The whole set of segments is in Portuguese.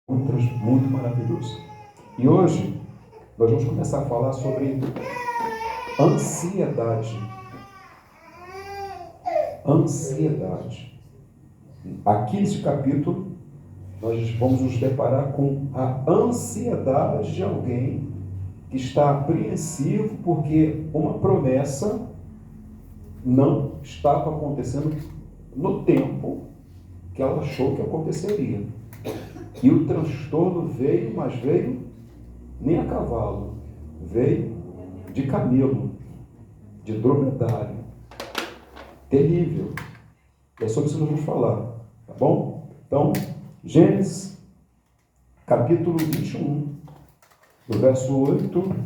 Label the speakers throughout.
Speaker 1: muito maravilhoso. E hoje nós vamos começar a falar sobre ansiedade. Ansiedade. Aqui nesse capítulo nós vamos nos deparar com a ansiedade de alguém que está apreensivo porque uma promessa não estava acontecendo no tempo que ela achou que aconteceria. E o transtorno veio, mas veio nem a cavalo, veio de camelo, de dromedário. Terrível. É sobre isso que nós vamos falar, tá bom? Então, Gênesis, capítulo 21, do verso 8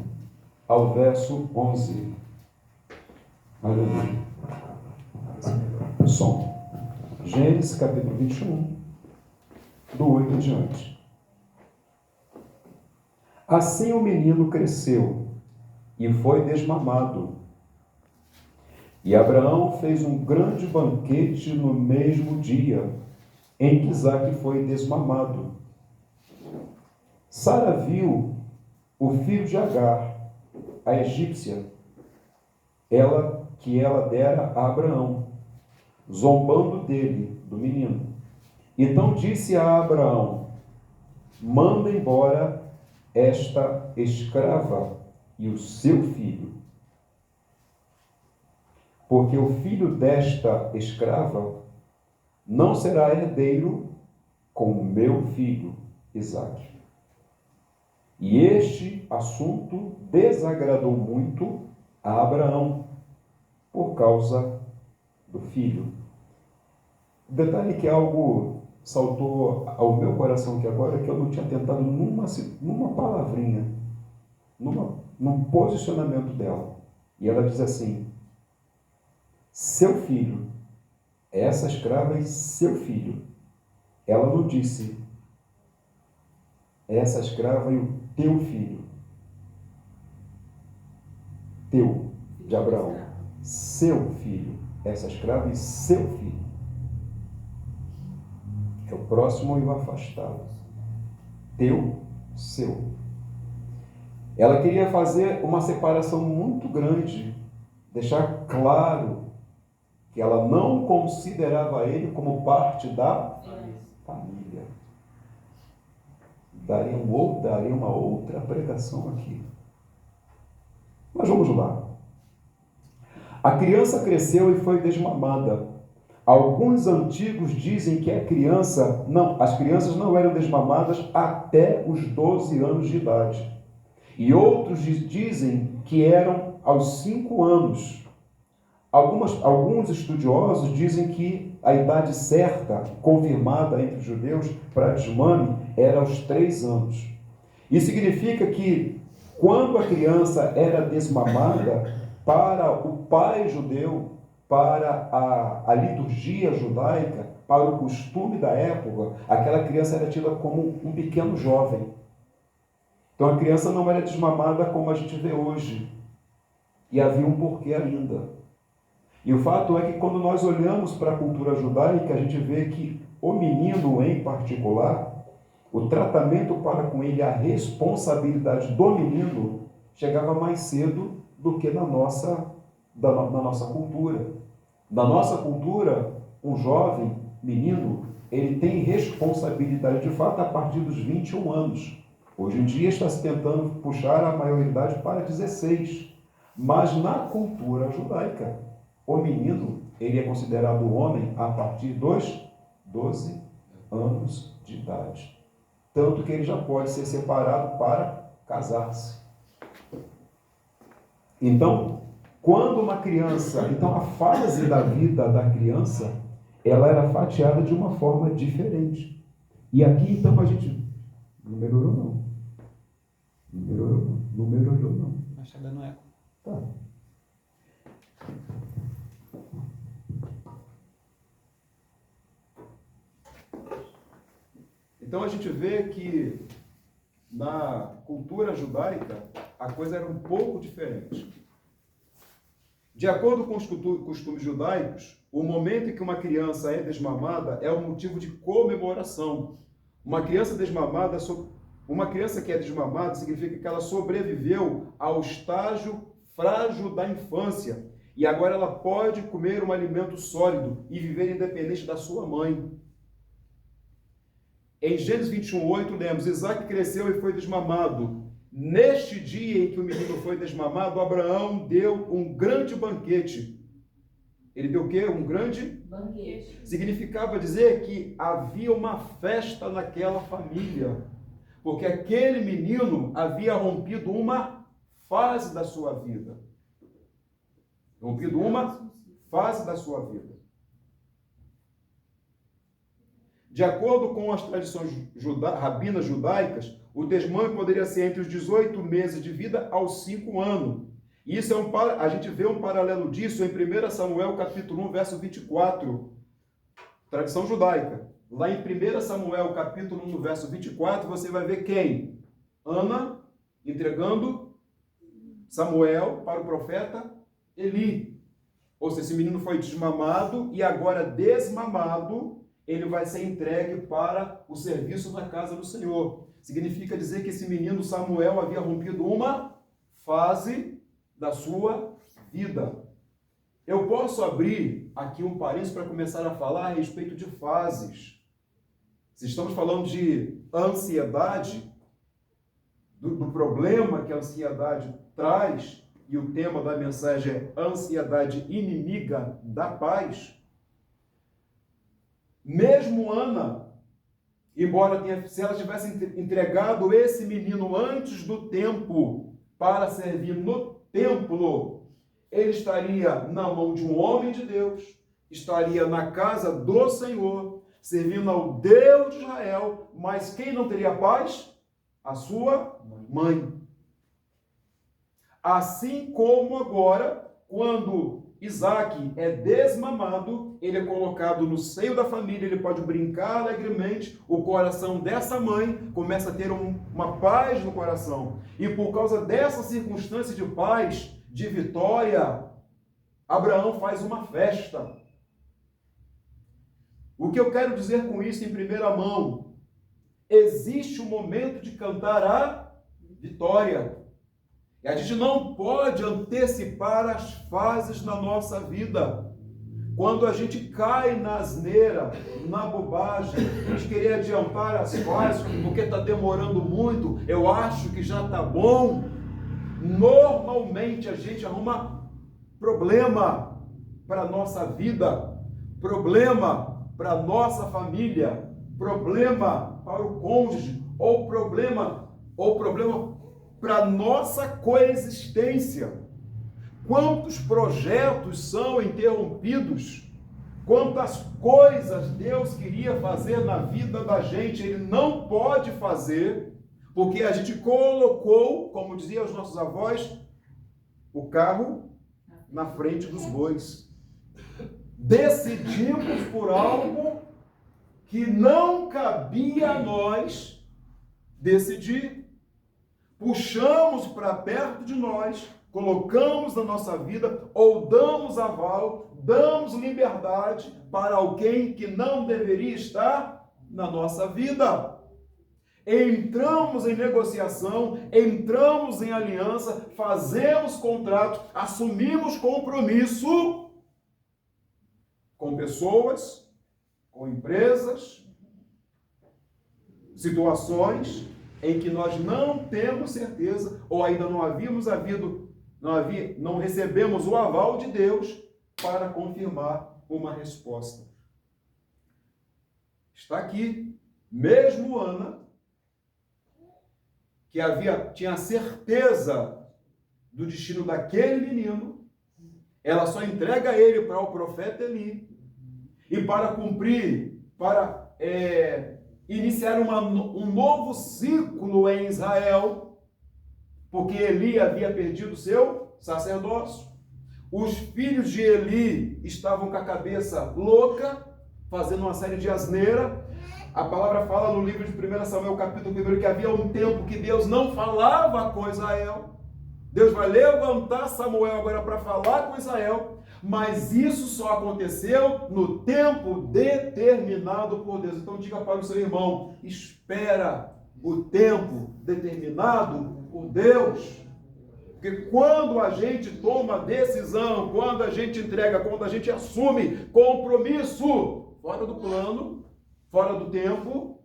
Speaker 1: ao verso 11. Aleluia. Som. Gênesis, capítulo 21, do 8 em diante. Assim o menino cresceu e foi desmamado. E Abraão fez um grande banquete no mesmo dia em que Isaque foi desmamado. Sara viu o filho de Agar, a egípcia, que ela dera a Abraão, zombando dele, do menino. Então disse a Abraão: manda embora esta escrava e o seu filho, porque o filho desta escrava não será herdeiro com o meu filho Isaque. E este assunto desagradou muito a Abraão por causa do filho. Detalhe que algo saltou ao meu coração aqui agora, que eu não tinha tentado numa palavrinha, num posicionamento dela. E ela diz assim: seu filho, essa escrava e seu filho. Ela não disse essa escrava e o teu filho. Teu, de Abraão. Seu filho, essa escrava e seu filho. É o próximo e o afastado. Teu, seu. Ela queria fazer uma separação muito grande, deixar claro que ela não considerava ele como parte da família. Daria uma outra pregação aqui. Mas vamos lá. A criança cresceu e foi desmamada. Alguns antigos dizem que as crianças não eram desmamadas até os 12 anos de idade. E outros dizem que eram aos 5 anos. Alguns estudiosos dizem que a idade certa, confirmada entre os judeus, para desmame, era aos 3 anos. Isso significa que, quando a criança era desmamada, para o pai judeu, para a liturgia judaica, para o costume da época, aquela criança era tida como um pequeno jovem. Então a criança não era desmamada como a gente vê hoje. E havia um porquê ainda. E o fato é que quando nós olhamos para a cultura judaica, a gente vê que o menino em particular, o tratamento para com ele, a responsabilidade do menino, chegava mais cedo do que na nossa cultura. Na nossa cultura, um jovem menino, ele tem responsabilidade de fato a partir dos 21 anos. Hoje em dia está se tentando puxar a maioridade para 16. Mas na cultura judaica, o menino, ele é considerado homem a partir dos 12 anos de idade. Tanto que ele já pode ser separado para casar-se. Então, a fase da vida da criança, ela era fatiada de uma forma diferente. E aqui, então, a gente não melhorou, não. Não melhorou, não.
Speaker 2: Mas está dando eco.
Speaker 1: Tá. Então a gente vê que na cultura judaica a coisa era um pouco diferente. De acordo com os costumes judaicos, o momento em que uma criança é desmamada é um motivo de comemoração, Uma criança desmamada, uma criança que é desmamada significa que ela sobreviveu ao estágio frágil da infância e agora ela pode comer um alimento sólido e viver independente da sua mãe. Em Gênesis 21:8 lemos: Isaac cresceu e foi desmamado. Neste dia em que o menino foi desmamado, Abraão deu um grande banquete. Ele deu o quê? Um grande banquete. Significava dizer que havia uma festa naquela família, porque aquele menino havia rompido uma fase da sua vida. Rompido uma fase da sua vida. De acordo com as tradições rabinas judaicas, o desmame poderia ser entre os 18 meses de vida aos 5 anos. E isso a gente vê um paralelo disso em 1 Samuel capítulo 1, verso 24. Tradição judaica. Lá em 1 Samuel capítulo 1, verso 24, você vai ver quem? Ana entregando Samuel para o profeta Eli. Ou seja, esse menino foi desmamado e agora desmamado, ele vai ser entregue para o serviço na casa do Senhor. Significa dizer que esse menino Samuel havia rompido uma fase da sua vida. Eu posso abrir aqui um parênteses para começar a falar a respeito de fases. Se estamos falando de ansiedade, do problema que a ansiedade traz, e o tema da mensagem é ansiedade inimiga da paz, mesmo Ana, embora se ela tivesse entregado esse menino antes do tempo para servir no templo, ele estaria na mão de um homem de Deus, estaria na casa do Senhor, servindo ao Deus de Israel, mas quem não teria paz? A sua mãe. Assim como agora, quando Isaac é desmamado, ele é colocado no seio da família, ele pode brincar alegremente, o coração dessa mãe começa a ter uma paz no coração. E por causa dessa circunstância de paz, de vitória, Abraão faz uma festa. O que eu quero dizer com isso em primeira mão? Existe um momento de cantar a vitória. E a gente não pode antecipar as fases na nossa vida. Quando a gente cai na asneira, na bobagem, de querer adiantar as fases, porque está demorando muito, eu acho que já está bom, normalmente a gente arruma problema para a nossa vida, problema para a nossa família, problema para o cônjuge, ou problema para a nossa coexistência. Quantos projetos são interrompidos? Quantas coisas Deus queria fazer na vida da gente, Ele não pode fazer, porque a gente colocou, como diziam os nossos avós, o carro na frente dos bois. Decidimos por algo que não cabia a nós decidir. Puxamos para perto de nós, colocamos na nossa vida, ou damos aval, damos liberdade para alguém que não deveria estar na nossa vida. Entramos em negociação, entramos em aliança, fazemos contrato, assumimos compromisso com pessoas, com empresas, situações em que nós não temos certeza, ou ainda não recebemos o aval de Deus para confirmar uma resposta. Está aqui, mesmo Ana, que tinha certeza do destino daquele menino, ela só entrega ele para o profeta Eli, e para cumprir, para iniciar um novo ciclo em Israel, porque Eli havia perdido seu sacerdócio. Os filhos de Eli estavam com a cabeça louca, fazendo uma série de asneira. A palavra fala no livro de 1 Samuel, capítulo 1, que havia um tempo que Deus não falava com Israel. Deus vai levantar Samuel agora para falar com Israel, mas isso só aconteceu no tempo determinado por Deus. Então diga para o seu irmão, espera o tempo determinado por Deus. Porque quando a gente toma decisão, quando a gente entrega, quando a gente assume compromisso fora do plano, fora do tempo,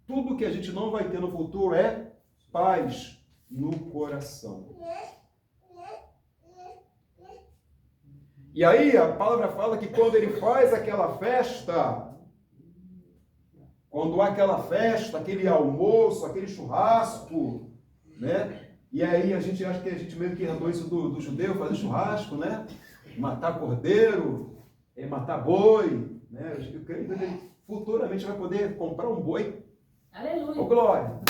Speaker 1: tudo que a gente não vai ter no futuro é paz no coração. E aí a palavra fala que quando ele faz aquela festa, quando há aquela festa, aquele almoço, aquele churrasco, né? E aí a gente acha que a gente meio que herdou isso do judeu, fazer churrasco, né? Matar cordeiro, matar boi, né? Eu creio que ele futuramente vai poder comprar um boi.
Speaker 2: Aleluia!
Speaker 1: Ô glória!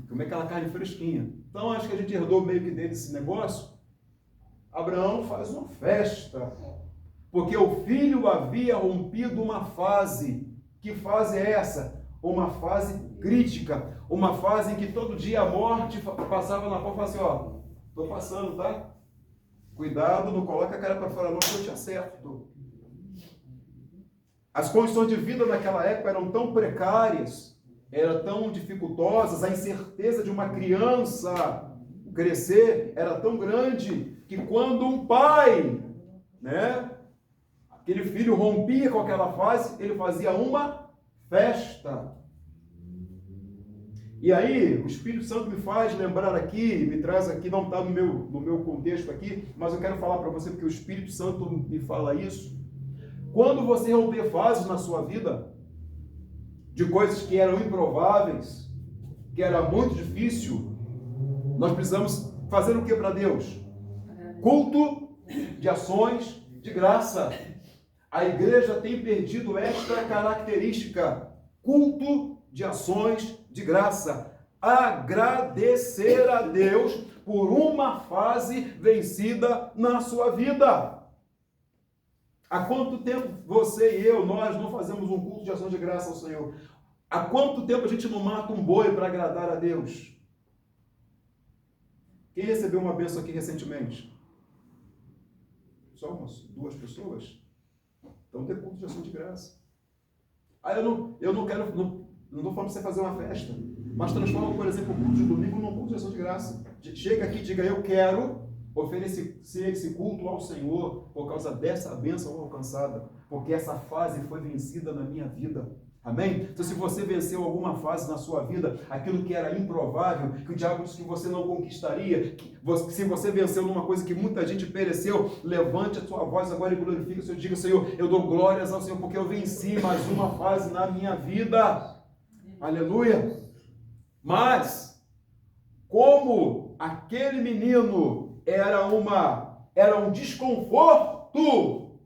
Speaker 1: Comer aquela carne fresquinha. Então acho que a gente herdou meio que dele esse negócio. Abraão faz uma festa, porque o filho havia rompido uma fase. Que fase é essa? Uma fase crítica, uma fase em que todo dia a morte passava na porta e falava assim, ó, tô passando, tá? Cuidado, não coloca a cara para fora não, que eu te acerto. As condições de vida naquela época eram tão precárias, eram tão dificultosas, a incerteza de uma criança crescer era tão grande, que quando um pai, né, aquele filho rompia com aquela fase, ele fazia uma festa. E aí, o Espírito Santo me faz lembrar aqui, me traz aqui, não está no meu contexto aqui, mas eu quero falar para você, porque o Espírito Santo me fala isso. Quando você romper fases na sua vida, de coisas que eram improváveis, que era muito difícil, nós precisamos fazer o que para Deus? Culto de ações de graça. A igreja tem perdido esta característica, culto de ações de graça. Agradecer a Deus por uma fase vencida na sua vida. Há quanto tempo você e eu, nós não fazemos um culto de ações de graça ao Senhor? Há quanto tempo a gente não mata um boi para agradar a Deus? Quem recebeu uma bênção aqui recentemente? Só umas 2 pessoas? Então tem culto de ação de graça. Eu não quero, não estou falando para você fazer uma festa, mas transforma, por exemplo, o culto de domingo num culto de ação de graça. Chega aqui e diga, eu quero oferecer esse culto ao Senhor por causa dessa bênção alcançada, porque essa fase foi vencida na minha vida. Amém? Então, se você venceu alguma fase na sua vida, aquilo que era improvável, que o diabo disse que você não conquistaria, se você venceu numa coisa que muita gente pereceu, levante a sua voz agora e glorifique o Senhor. Diga, Senhor, eu dou glórias ao Senhor, porque eu venci mais uma fase na minha vida. Aleluia! Mas, como aquele menino era um desconforto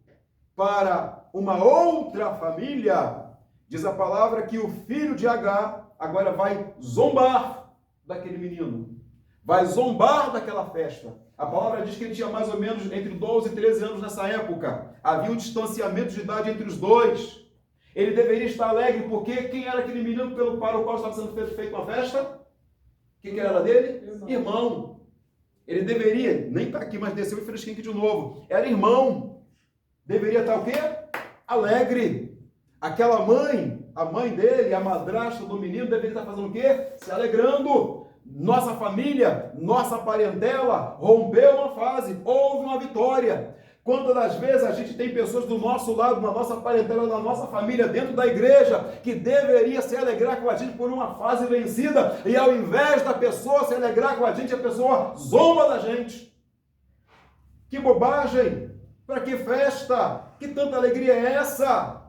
Speaker 1: para uma outra família, diz a palavra que o filho de Agar agora vai zombar daquele menino. Vai zombar daquela festa. A palavra diz que ele tinha mais ou menos entre 12 e 13 anos nessa época. Havia um distanciamento de idade entre os dois. Ele deveria estar alegre porque quem era aquele menino para o qual estava sendo feita uma festa? Quem que era dele? Irmão. Ele deveria, nem está aqui, mas desceu e fresquinho aqui de novo. Era irmão. Deveria estar o quê? Alegre. Aquela mãe, a mãe dele, a madrasta do menino, deveria estar fazendo o quê? Se alegrando. Nossa família, nossa parentela rompeu uma fase, houve uma vitória. Quantas das vezes a gente tem pessoas do nosso lado, na nossa parentela, na nossa família, dentro da igreja, que deveria se alegrar com a gente por uma fase vencida, e ao invés da pessoa se alegrar com a pessoa zomba da gente. Que bobagem! Para que festa? Que tanta alegria é essa?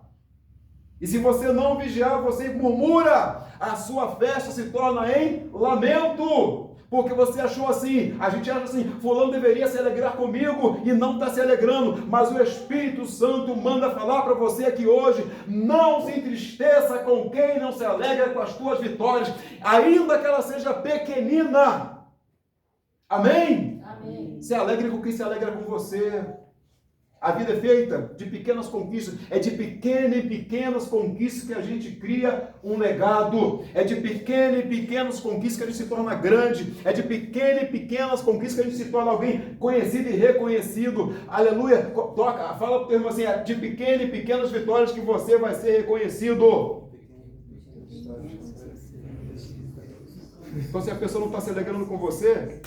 Speaker 1: E se você não vigiar, você murmura, a sua festa se torna em lamento. Porque você achou assim, a gente acha assim, fulano deveria se alegrar comigo e não está se alegrando. Mas o Espírito Santo manda falar para você aqui hoje, não se entristeça com quem não se alegra com as tuas vitórias, ainda que ela seja pequenina. Amém?
Speaker 2: Amém.
Speaker 1: Se alegre com quem se alegra com você. A vida é feita de pequenas conquistas. É de pequenas e pequenas conquistas que a gente cria um legado. É de pequenas e pequenas conquistas que a gente se torna grande. É de pequenas e pequenas conquistas que a gente se torna alguém conhecido e reconhecido. Aleluia. Toca, fala para o teu irmão assim, é de pequenas e pequenas vitórias que você vai ser reconhecido. Então, se a pessoa não está se alegrando com você,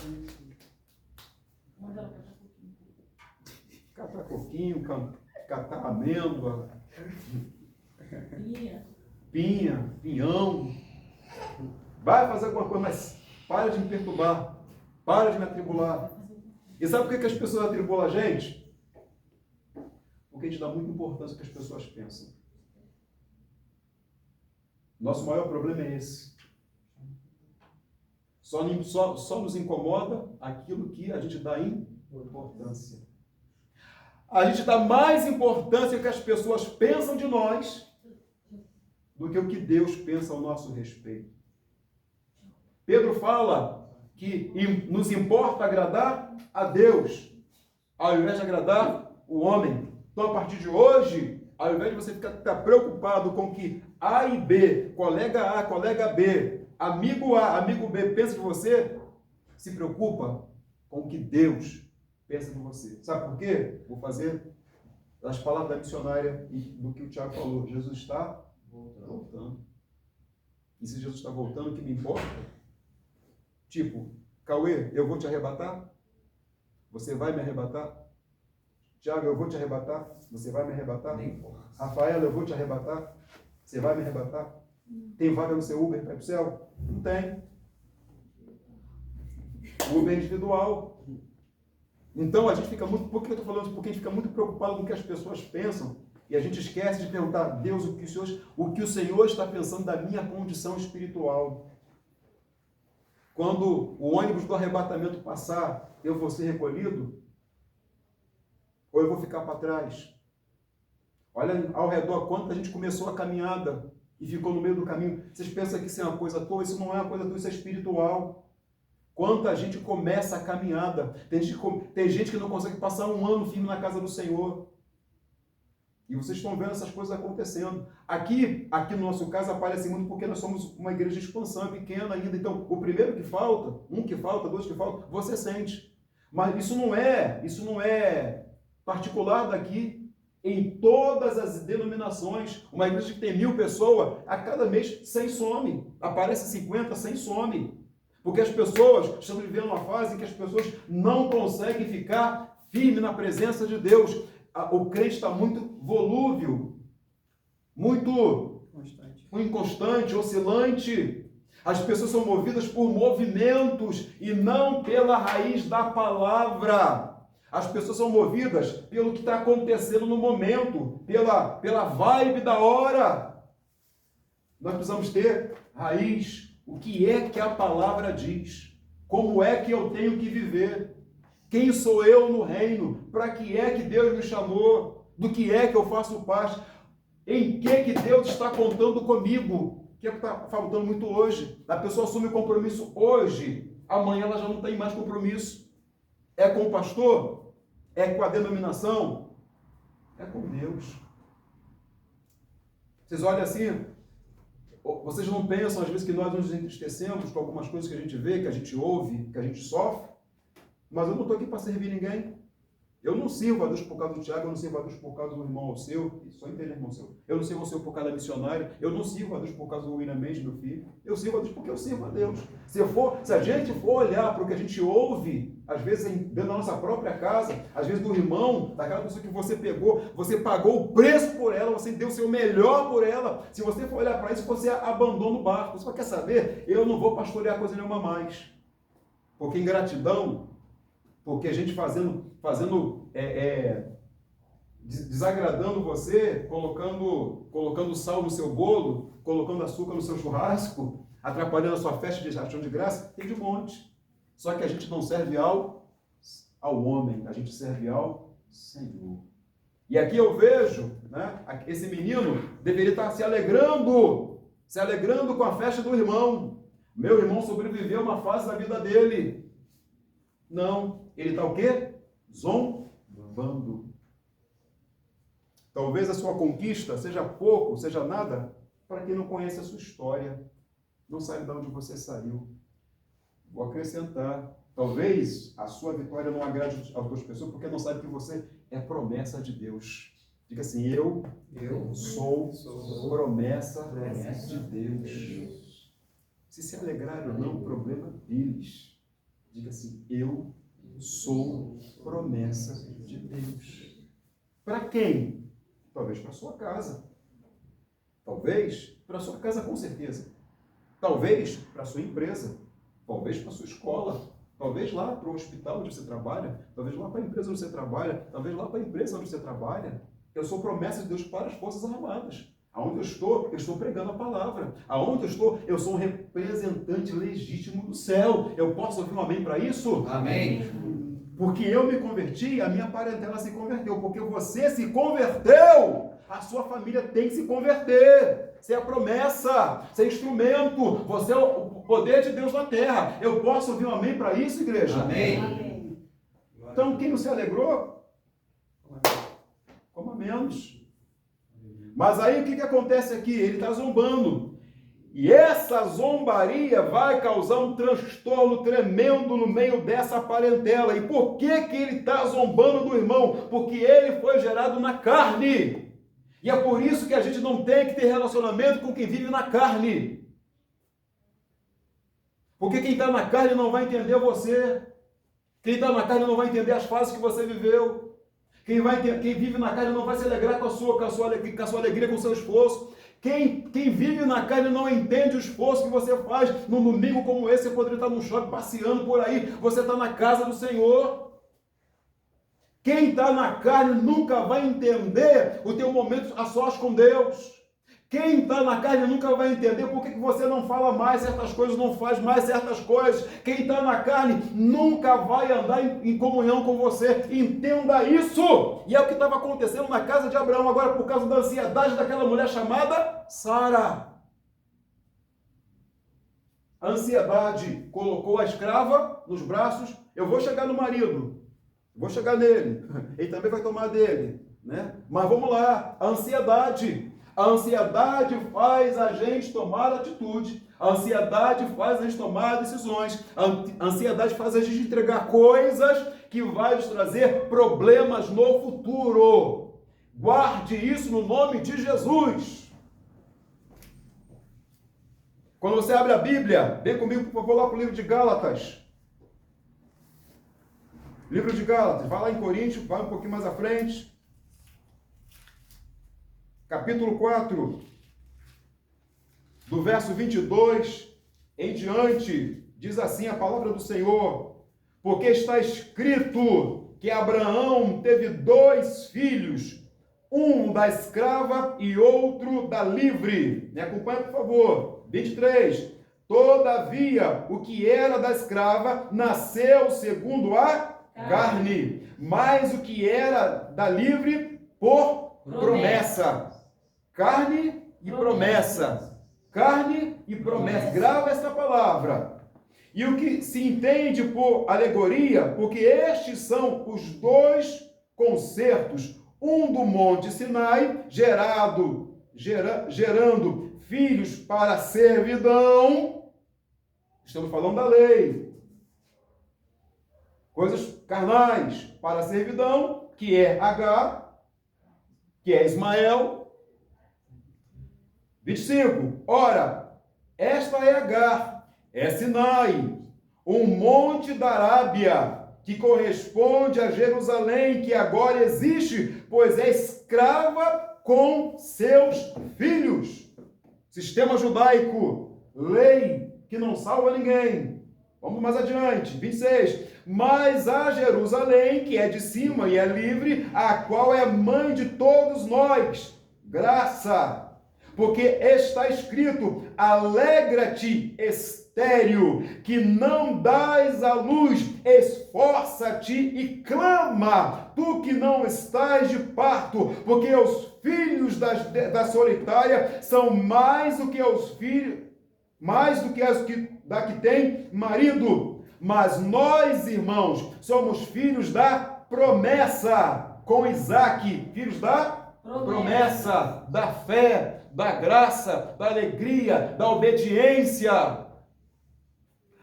Speaker 1: catar coquinho, catar amêndoa, pinhão. Vai fazer alguma coisa, mas para de me perturbar, para de me atribular. E sabe por que as pessoas atribulam a gente? Porque a gente dá muita importância ao que as pessoas pensam. Nosso maior problema é esse. Só nos incomoda aquilo que a gente dá importância. A gente dá mais importância ao que as pessoas pensam de nós do que o que Deus pensa ao nosso respeito. Pedro fala que nos importa agradar a Deus, ao invés de agradar o homem. Então, a partir de hoje, ao invés de você ficar preocupado com que A e B, colega A, colega B, amigo A, amigo B pensa de você, se preocupa com o que Deus pensa de você. Sabe por quê? Vou fazer as palavras da missionária e do que o Tiago falou. Jesus está voltando. E se Jesus está voltando, o que me importa? Tipo, Cauê, eu vou te arrebatar? Você vai me arrebatar? Tiago, eu vou te arrebatar? Você vai me arrebatar? Rafael, eu vou te arrebatar? Você vai me arrebatar? Tem vaga no seu Uber para ir para o céu? Não tem. Uber é individual. Então a gente fica muito... Por que eu estou falando isso? Porque a gente fica muito preocupado com o que as pessoas pensam e a gente esquece de perguntar a Deus o que o Senhor está pensando da minha condição espiritual. Quando o ônibus do arrebatamento passar, eu vou ser recolhido? Ou eu vou ficar para trás? Olha ao redor quanto a gente começou a caminhada e ficou no meio do caminho. Vocês pensam que isso é uma coisa à toa? Isso não é uma coisa à toa, isso é espiritual. Quanta gente começa a caminhada. Tem gente que não consegue passar um ano firme na casa do Senhor. E vocês estão vendo essas coisas acontecendo. Aqui no nosso caso, aparece muito porque nós somos uma igreja de expansão, é pequena ainda. Então, o primeiro que falta, um que falta, dois que faltam, você sente. Mas isso não é particular daqui. Em todas as denominações, uma igreja que tem 1000 pessoas, a cada mês 100 some. Aparece 50, 100 some. Porque as pessoas estão vivendo uma fase em que as pessoas não conseguem ficar firme na presença de Deus. O crente está muito volúvel, muito inconstante, oscilante. As pessoas são movidas por movimentos e não pela raiz da palavra. As pessoas são movidas pelo que está acontecendo no momento, pela vibe da hora. Nós precisamos ter raiz. O que é que a palavra diz? Como é que eu tenho que viver? Quem sou eu no reino? Para que é que Deus me chamou? Do que é que eu faço parte? Em que Deus está contando comigo? O que é que está faltando muito hoje? A pessoa assume o compromisso hoje, amanhã ela já não tem mais compromisso. É com o pastor? É com a denominação? É com Deus. Vocês olham assim, vocês não pensam às vezes que nós nos entristecemos com algumas coisas que a gente vê, que a gente ouve, que a gente sofre? Mas eu não estou aqui para servir ninguém. Eu não sirvo a Deus por causa do Tiago, eu não sirvo a Deus por causa do irmão ao seu, só entende, irmão seu. Eu não sirvo ao seu por causa da missionária, eu não sirvo a Deus por causa do William Mendes, meu filho. Eu sirvo a Deus porque eu sirvo a Deus. Se a gente for olhar para o que a gente ouve, às vezes dentro da nossa própria casa, às vezes do irmão, daquela pessoa que você pegou, você pagou o preço por ela, você deu o seu melhor por ela. Se você for olhar para isso, você abandona o barco. Você só quer saber, eu não vou pastorear coisa nenhuma mais. Porque ingratidão, porque a gente desagradando você, colocando sal no seu bolo, colocando açúcar no seu churrasco, atrapalhando a sua festa de ação de graça, tem de monte. Só que a gente não serve ao homem, a gente serve ao Senhor. E aqui eu vejo, né, esse menino deveria estar se alegrando com a festa do irmão. Meu irmão sobreviveu a uma fase da vida dele. Não, ele está o quê? Zombando. Talvez a sua conquista seja pouco, seja nada, para quem não conhece a sua história, não sabe de onde você saiu. Vou acrescentar. Talvez a sua vitória não agrade as outras pessoas, porque não sabe que você é promessa de Deus. Diga assim, eu sou promessa de Deus. Se alegrarem ou não, o problema deles. Diga assim, eu sou promessa de Deus. Para quem? Talvez para a sua casa. Talvez para a sua casa, com certeza. Talvez para a sua empresa. Talvez para a sua escola. Talvez lá para o hospital onde você trabalha. Talvez lá para a empresa onde você trabalha. Talvez lá para a empresa onde você trabalha. Eu sou promessa de Deus para as Forças Armadas. Aonde eu estou pregando a palavra. Aonde eu sou um representante legítimo do céu. Eu posso ouvir um amém para isso?
Speaker 2: Amém.
Speaker 1: Porque eu me converti, a minha parentela se converteu. Porque você se converteu, a sua família tem que se converter. Você é a promessa, você é instrumento, você é o poder de Deus na terra. Eu posso ouvir um amém para isso, igreja?
Speaker 2: Amém.
Speaker 1: Então, quem não se alegrou, coma menos. Mas aí o que acontece aqui? Ele está zombando. E essa zombaria vai causar um transtorno tremendo no meio dessa parentela. E por que ele está zombando do irmão? Porque ele foi gerado na carne. E é por isso que a gente não tem que ter relacionamento com quem vive na carne. Porque quem está na carne não vai entender você. Quem está na carne não vai entender as fases que você viveu. Quem vive na carne não vai se alegrar com a sua alegria, com o seu esforço. Quem vive na carne não entende o esforço que você faz. Num domingo como esse, você poderia estar no shopping passeando por aí. Você está na casa do Senhor. Quem está na carne nunca vai entender o teu momento a sós com Deus. Quem está na carne nunca vai entender por que você não fala mais certas coisas, não faz mais certas coisas. Quem está na carne nunca vai andar em comunhão com você. Entenda isso! E é o que estava acontecendo na casa de Abraão agora por causa da ansiedade daquela mulher chamada Sara. A ansiedade colocou a escrava nos braços. Eu vou chegar no marido, vou chegar nele, ele também vai tomar dele, né? Mas vamos lá, a ansiedade faz a gente tomar atitude, a ansiedade faz a gente tomar decisões, a ansiedade faz a gente entregar coisas que vai nos trazer problemas no futuro. Guarde isso no nome de Jesus. Quando você abre a Bíblia, vem comigo, por favor, lá para o livro de Gálatas. Livro de Gálatas, vai lá em Coríntios, vai um pouquinho mais à frente. Capítulo 4, do verso 22 em diante, diz assim a palavra do Senhor: porque está escrito que Abraão teve 2 filhos, um da escrava e outro da livre. Me acompanha, por favor. 23. Todavia, o que era da escrava nasceu segundo a carne, mas o que era da livre por promessa. Carne e promessa. Carne e promessa. Grava esta palavra. E o que se entende por alegoria, porque estes são os 2 concertos, um do Monte Sinai, gerando filhos para a servidão. Estamos falando da lei. Coisas carnais para a servidão, que é Agar, que é Ismael. 25. Ora, esta é Agar, é Sinai, um monte da Arábia, que corresponde a Jerusalém, que agora existe, pois é escrava com seus filhos. Sistema judaico, lei que não salva ninguém. Vamos mais adiante, 26. Mas a Jerusalém, que é de cima e é livre, a qual é mãe de todos nós, graça. Porque está escrito: alegra-te, estéril, que não dás à luz, esforça-te e clama, tu que não estás de parto, porque os filhos da solitária são mais do que os filhos, mais do que as da que tem marido. Mas nós, irmãos, somos filhos da promessa, com Isaque, filhos da promessa, da fé, da graça, da alegria, da obediência.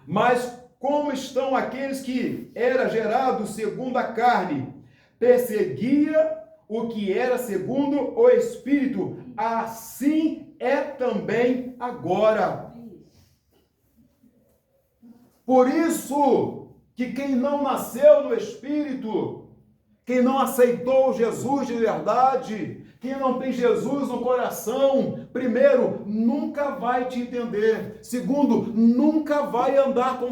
Speaker 1: Mas como estão aqueles que era gerado segundo a carne, perseguia o que era segundo o Espírito, assim é também agora. Por isso que quem não nasceu no Espírito, quem não aceitou Jesus de verdade, quem não tem Jesus no coração, primeiro, nunca vai te entender. Segundo, nunca vai andar com